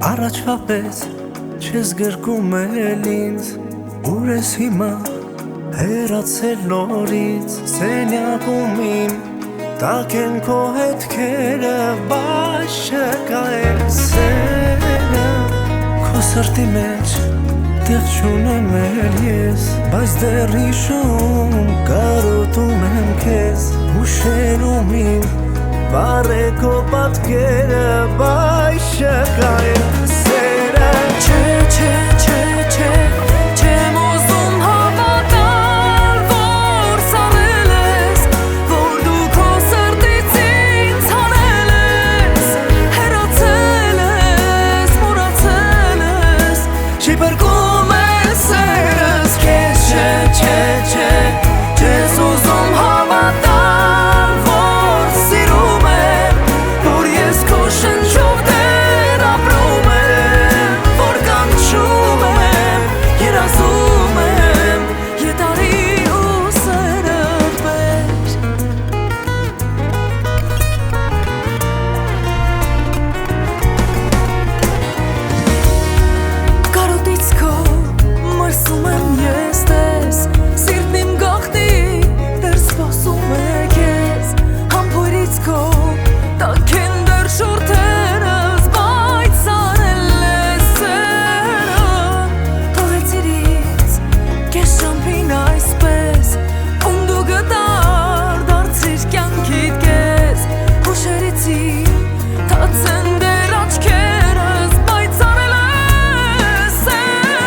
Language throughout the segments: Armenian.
Առաջվա պես չես գրկում էլ ինձ, ուր ես հիմա հեռացել նորից, սենյակում իմ տակ են քո հետքերը, բայց չկա էլ սերը, քո սրտի մեջ տեղ չունեմ էլ ես, բայց դեռ հիշում կարոտում եմ քեզ, հուշերում իմ բարեկո պատկերը, բայց չկա էլ սերը, չեմ ուզում հավատալ, որ սառել ես, որ դու քո սրտից ինձ հանել ես, հեռացել ես, մոռացել ես, չի բրկում էլ սերս քեզ, չես ուզում հավատալ, որ սիրում եմ, որ ես քո շնչով դեռ ապրում եմ, որ կանչում եմ, երազում եմ, ետարի ու սերդ վեր, կարոտից քո մրսում եմ ես տես, սիրտն իմ գաղտնի դեռ սպասում է քեզ, համբույրից քո տակ են դեռ շուրթերս, բայց սառել ես սերը, թողեցիր ինձ կես ժամին այսպես, ում դու գտար դարձիր կյանքիդ կես, հուշերից իմ թացեն դեռ աչքերս, բայց սառել ես սերը,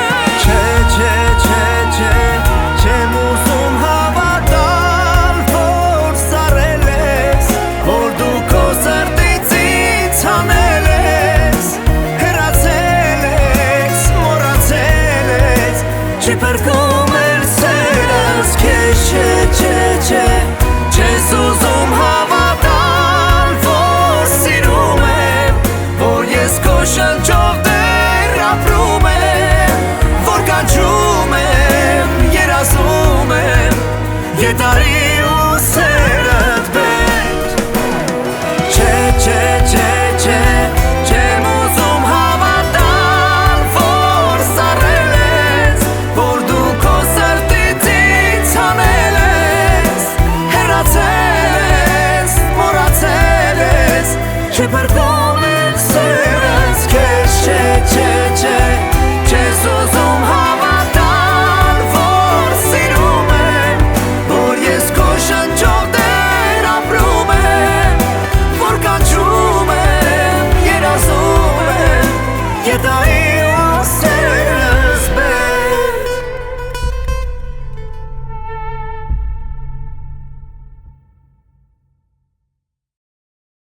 չեմ ուզում հավատալ, որ սառել ես, որ դու քո սրտից ինձ հանել ես, հեռացել ես, մոռացել ես, չի բրկում էլ սերս քեզ, չես ուզում հավատալ, որ սիրում եմ, որ ես քո շնչով դեռ ապրում եմ, որ կանչում եմ, երազում եմ, ետարի ու սերդ վեր, չեմ ուզում հավատալ, որ սառել ես, որ դու քո սրտից ինձ հանել ես, հեռացել ես, մոռացել ես, չի բրկում